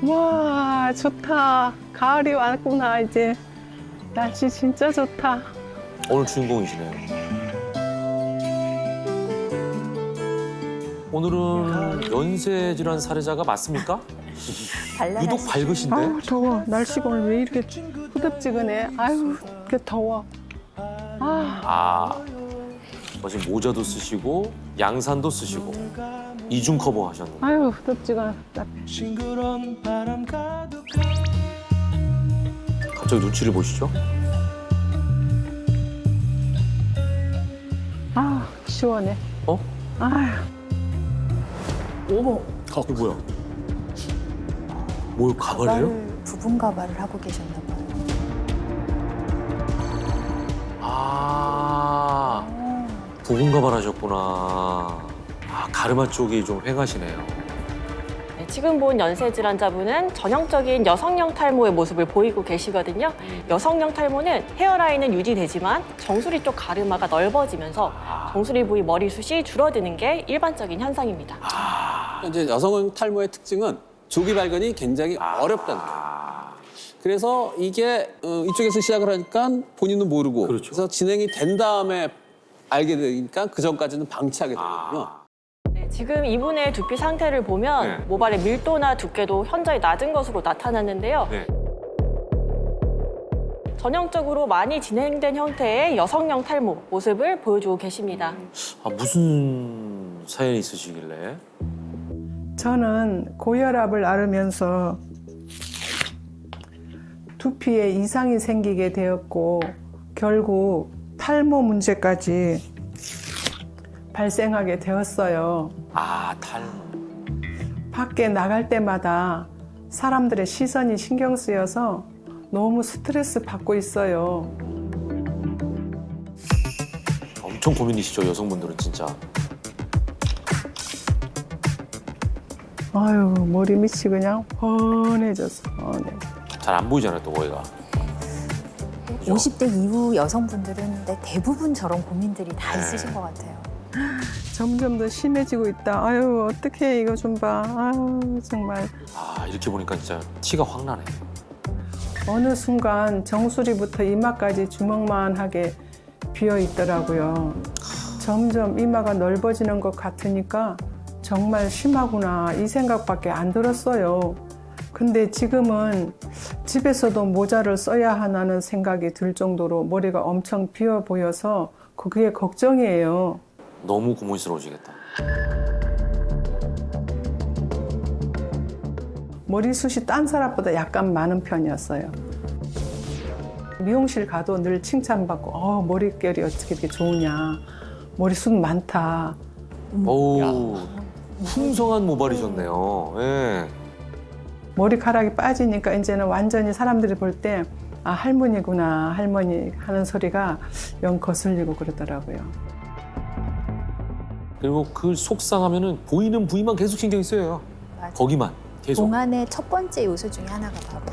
와, 좋다. 가을이 왔구나, 이제. 날씨 진짜 좋다. 오늘 주인공이시네요. 오늘은 연쇄 질환 사례자가 맞습니까? 유독 밝으신데? 아우, 더워. 날씨가 오늘 왜 이렇게 후덥지근해. 아유, 이렇게 더워. 아, 지금 모자도 쓰시고 양산도 쓰시고 이중 커버 하셨는데. 아유, 후덥지근해. 갑자기 눈치를 보시죠? 아, 시원해. 어? 아유. 어머, 이거 뭐야? 뭐 가발이에요? 부분 가발을 하고 계셨나 봐요. 부분 가발 하셨구나. 가르마 쪽이 좀 휑하시네요. 네, 지금 본 연쇄 질환자분은 전형적인 여성형 탈모의 모습을 보이고 계시거든요. 여성형 탈모는 헤어라인은 유지되지만 정수리 쪽 가르마가 넓어지면서 정수리 부위 머리숱이 줄어드는 게 일반적인 현상입니다. 이제 여성형 탈모의 특징은 조기 발견이 굉장히 어렵다는 거예요. 그래서 이게 이쪽에서 시작을 하니까 본인은 모르고 그렇죠. 그래서 진행이 된 다음에 알게 되니까 그 전까지는 방치하게 되거든요. 네, 지금 이분의 두피 상태를 보면 네. 모발의 밀도나 두께도 현저히 낮은 것으로 나타났는데요. 네. 전형적으로 많이 진행된 형태의 여성형 탈모 모습을 보여주고 계십니다. 무슨 사연이 있으시길래? 저는 고혈압을 앓으면서 두피에 이상이 생기게 되었고 결국 탈모 문제까지 발생하게 되었어요. 탈모. 밖에 나갈 때마다 사람들의 시선이 신경 쓰여서 너무 스트레스 받고 있어요. 엄청 고민이시죠, 여성분들은 진짜. 아유, 머리 밑이 그냥 훤해졌어. 잘 안 보이잖아요, 또 거기가. 그죠? 50대 이후 여성분들은 대부분 저런 고민들이 다 있으신 것 같아요. 점점 더 심해지고 있다. 아유, 어떡해, 이거 좀 봐. 아유, 정말. 이렇게 보니까 진짜 티가 확 나네. 어느 순간 정수리부터 이마까지 주먹만하게 비어 있더라고요. 점점 이마가 넓어지는 것 같으니까 정말 심하구나 이 생각밖에 안 들었어요. 근데 지금은 집에서도 모자를 써야 하나는 생각이 들 정도로 머리가 엄청 비어 보여서 그게 걱정이에요. 너무 고민스러우시겠다. 머리숱이 딴 사람보다 약간 많은 편이었어요. 미용실 가도 늘 칭찬받고 머릿결이 어떻게 이렇게 좋으냐. 머리숱 많다. 어우, 풍성한 모발이셨네요. 예. 머리카락이 빠지니까 이제는 완전히 사람들이 볼 때 할머니구나, 할머니 하는 소리가 영 거슬리고 그러더라고요. 그리고 그 속상하면은 보이는 부위만 계속 신경이 쓰여요. 맞아요. 거기만 계속. 동안의 첫 번째 요소 중에 하나가 바로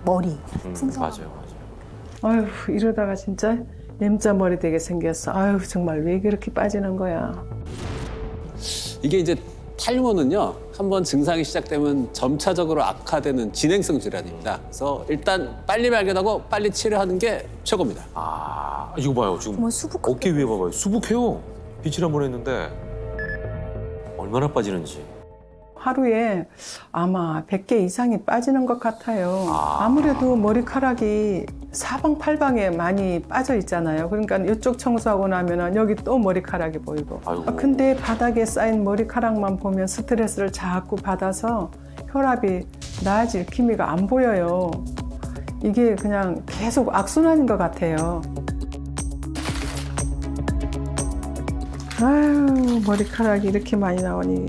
머리, 풍성함. 맞아요. 아유, 이러다가 진짜 M자 머리 되게 생겼어. 아유, 정말 왜 그렇게 빠지는 거야. 이게 이제 탈모는요, 한번 증상이 시작되면 점차적으로 악화되는 진행성 질환입니다. 그래서 일단 빨리 발견하고 빨리 치료하는 게 최고입니다. 이거 봐요. 지금 뭐 수북 어깨 위에 봐봐요. 수북해요. 빛을 한번 했는데 얼마나 빠지는지. 하루에 아마 100개 이상이 빠지는 것 같아요. 아무래도 머리카락이 사방팔방에 많이 빠져 있잖아요. 그러니까 이쪽 청소하고 나면 여기 또 머리카락이 보이고. 아이고. 근데 바닥에 쌓인 머리카락만 보면 스트레스를 자꾸 받아서 혈압이 나아질 기미가 안 보여요. 이게 그냥 계속 악순환인 것 같아요. 아유, 머리카락이 이렇게 많이 나오니.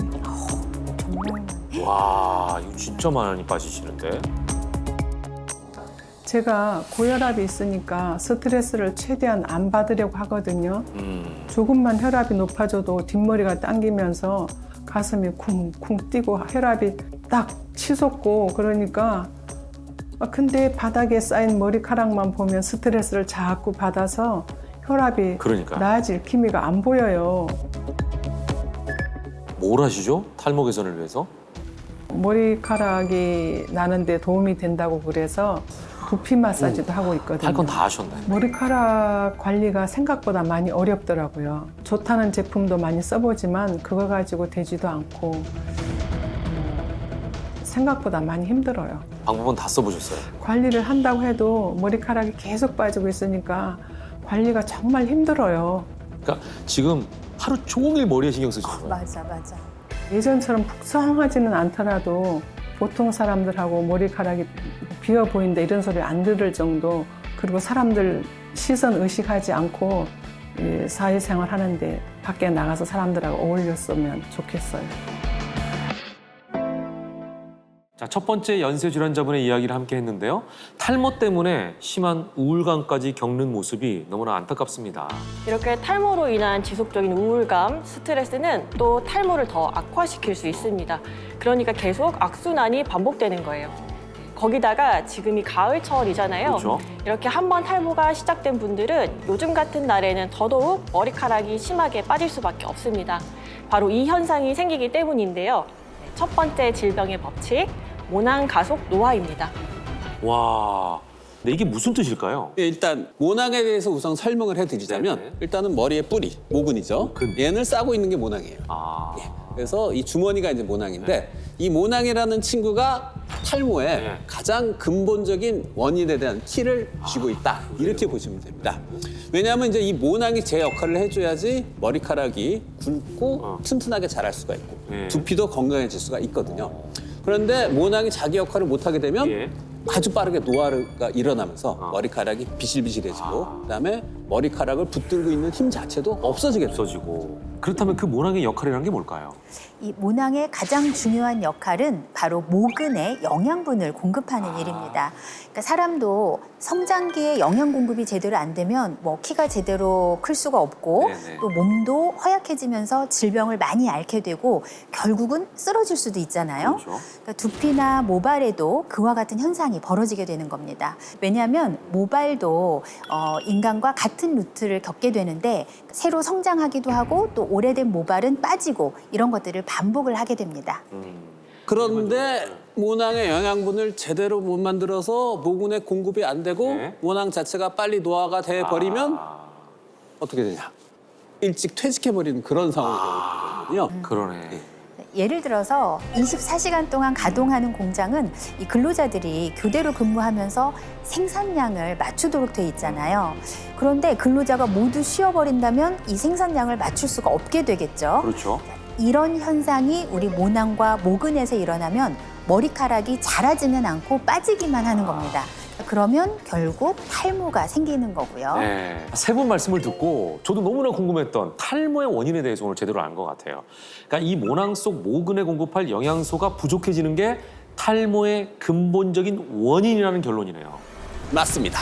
정말 와, 이거 진짜 많이 빠지시는데. 제가 고혈압이 있으니까 스트레스를 최대한 안 받으려고 하거든요. 조금만 혈압이 높아져도 뒷머리가 당기면서 가슴이 쿵쿵 뛰고 혈압이 딱 치솟고 그러니까 근데 바닥에 쌓인 머리카락만 보면 스트레스를 자꾸 받아서 혈압이 그러니까. 나아질 기미가 안 보여요. 뭘 하시죠? 탈모 개선을 위해서? 머리카락이 나는데 도움이 된다고 그래서 두피 마사지도 하고 있거든요. 할 건 다 하셨네. 머리카락 관리가 생각보다 많이 어렵더라고요. 좋다는 제품도 많이 써보지만 그거 가지고 되지도 않고 생각보다 많이 힘들어요. 방법은 다 써보셨어요? 관리를 한다고 해도 머리카락이 계속 빠지고 있으니까 관리가 정말 힘들어요. 그러니까 지금 하루 종일 머리에 신경 쓰시는 거예요? 맞아. 예전처럼 풍성하지는 않더라도 보통 사람들하고 머리카락이 비어 보인다 이런 소리 안 들을 정도, 그리고 사람들 시선 의식하지 않고 이 사회생활 하는데 밖에 나가서 사람들하고 어울렸으면 좋겠어요. 자, 첫 번째 연세 질환자분의 이야기를 함께 했는데요. 탈모 때문에 심한 우울감까지 겪는 모습이 너무나 안타깝습니다. 이렇게 탈모로 인한 지속적인 우울감, 스트레스는 또 탈모를 더 악화시킬 수 있습니다. 그러니까 계속 악순환이 반복되는 거예요. 거기다가 지금이 가을철이잖아요. 그렇죠. 이렇게 한번 탈모가 시작된 분들은 요즘 같은 날에는 더더욱 머리카락이 심하게 빠질 수밖에 없습니다. 바로 이 현상이 생기기 때문인데요. 첫 번째 질병의 법칙, 모낭 가속 노화입니다. 와, 근데 이게 무슨 뜻일까요? 예, 일단 모낭에 대해서 우선 설명을 해드리자면 네네. 일단은 머리의 뿌리, 모근이죠. 모근. 얘를 싸고 있는 게 모낭이에요. 아, 그래서 이 주머니가 이제 모낭인데 이 모낭이라는 친구가 탈모의 네. 가장 근본적인 원인에 대한 키를 쥐고 있다. 이렇게 보시면 됩니다. 왜냐하면 이제 이 모낭이 제 역할을 해줘야지 머리카락이 굵고 튼튼하게 자랄 수가 있고 네. 두피도 건강해질 수가 있거든요. 그런데 모낭이 자기 역할을 못하게 되면 예. 아주 빠르게 노화가 일어나면서 머리카락이 비실비실해지고 그다음에 머리카락을 붙들고 있는 힘 자체도 없어지게 돼요. 없어지고. 그렇다면 그 모낭의 역할이라는 게 뭘까요? 이 모낭의 가장 중요한 역할은 바로 모근에 영양분을 공급하는 일입니다. 그러니까 사람도 성장기에 영양 공급이 제대로 안 되면 뭐 키가 제대로 클 수가 없고 네네. 또 몸도 허약해지면서 질병을 많이 앓게 되고 결국은 쓰러질 수도 있잖아요. 그렇죠. 그러니까 두피나 모발에도 그와 같은 현상이 벌어지게 되는 겁니다. 왜냐하면 모발도 인간과 같은 루트를 겪게 되는데 새로 성장하기도 하고 또 오래된 모발은 빠지고 이런 것들을 반복을 하게 됩니다. 그런데 모낭의 영양분을 제대로 못 만들어서 모근에 공급이 안 되고 네. 모낭 자체가 빨리 노화가 돼 버리면 어떻게 되냐? 일찍 퇴직해버리는 그런 상황이 되거든요. 그러네. 예를 들어서 24시간 동안 가동하는 공장은 이 근로자들이 교대로 근무하면서 생산량을 맞추도록 돼 있잖아요. 그런데 근로자가 모두 쉬어버린다면 이 생산량을 맞출 수가 없게 되겠죠. 그렇죠. 이런 현상이 우리 모낭과 모근에서 일어나면 머리카락이 자라지는 않고 빠지기만 하는 겁니다. 그러면 결국 탈모가 생기는 거고요. 네. 세 분 말씀을 듣고 저도 너무나 궁금했던 탈모의 원인에 대해서 오늘 제대로 안 것 같아요. 그러니까 이 모낭 속 모근에 공급할 영양소가 부족해지는 게 탈모의 근본적인 원인이라는 결론이네요. 맞습니다.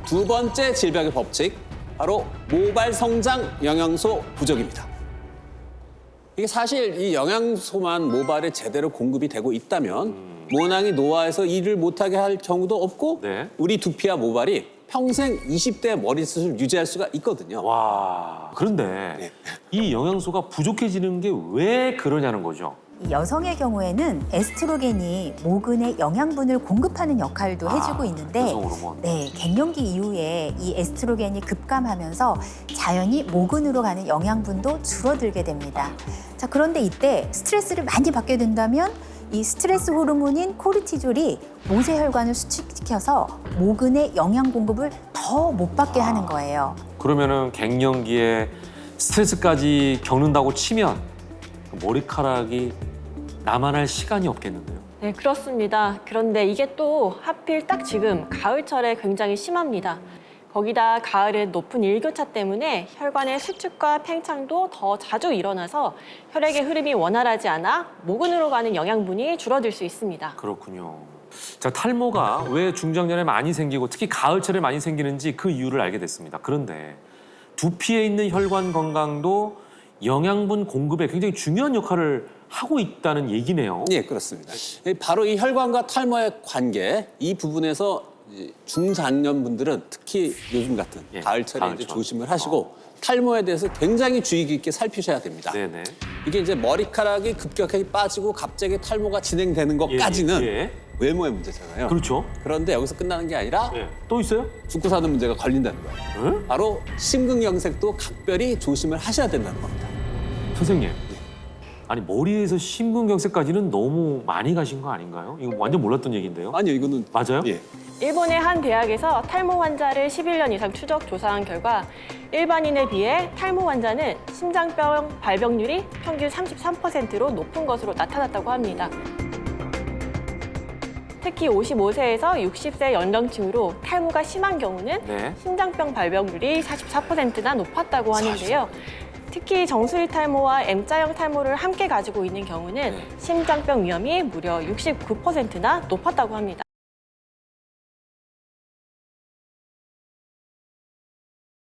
두 번째 질병의 법칙, 바로 모발 성장 영양소 부족입니다. 이게 사실 이 영양소만 모발에 제대로 공급이 되고 있다면 모낭이 노화해서 일을 못하게 할 경우도 없고 네. 우리 두피와 모발이 평생 20대 머리숱을 유지할 수가 있거든요. 와, 그런데 이 영양소가 부족해지는 게 왜 그러냐는 거죠. 이 여성의 경우에는 에스트로겐이 모근에 영양분을 공급하는 역할도 해주고 있는데 여성 호르몬. 네, 갱년기 이후에 이 에스트로겐이 급감하면서 자연히 모근으로 가는 영양분도 줄어들게 됩니다. 자, 그런데 이때 스트레스를 많이 받게 된다면 이 스트레스 호르몬인 코르티졸이 모세혈관을 수축시켜서 모근의 영양 공급을 더 못 받게 하는 거예요. 그러면은 갱년기에 스트레스까지 겪는다고 치면 머리카락이 남아날 시간이 없겠는데요. 네, 그렇습니다. 그런데 이게 또 하필 딱 지금 가을철에 굉장히 심합니다. 거기다 가을은 높은 일교차 때문에 혈관의 수축과 팽창도 더 자주 일어나서 혈액의 흐름이 원활하지 않아 모근으로 가는 영양분이 줄어들 수 있습니다. 그렇군요. 자, 탈모가 왜 중장년에 많이 생기고 특히 가을철에 많이 생기는지 그 이유를 알게 됐습니다. 그런데 두피에 있는 혈관 건강도 영양분 공급에 굉장히 중요한 역할을 하고 있다는 얘기네요. 예, 그렇습니다. 바로 이 혈관과 탈모의 관계, 이 부분에서 중장년분들은 특히 요즘 같은 예, 가을철에 이제 가을철. 조심을 하시고 탈모에 대해서 굉장히 주의 깊게 살피셔야 됩니다. 네네. 이게 이제 머리카락이 급격하게 빠지고 갑자기 탈모가 진행되는 것까지는 예. 외모의 문제잖아요. 그렇죠. 그런데 여기서 끝나는 게 아니라 예. 또 있어요? 죽고 사는 문제가 걸린다는 거예요. 예? 바로 심근경색도 각별히 조심을 하셔야 된다는 겁니다. 선생님. 아니 머리에서 심근경색까지는 너무 많이 가신 거 아닌가요? 이거 완전 몰랐던 얘기인데요. 아니요, 이거는 맞아요? 예. 일본의 한 대학에서 탈모 환자를 11년 이상 추적 조사한 결과 일반인에 비해 탈모 환자는 심장병 발병률이 평균 33%로 높은 것으로 나타났다고 합니다. 특히 55세에서 60세 연령층으로 탈모가 심한 경우는 네. 심장병 발병률이 44%나 높았다고 하는데요. 특히 정수리 탈모와 M자형 탈모를 함께 가지고 있는 경우는 심장병 위험이 무려 69%나 높았다고 합니다.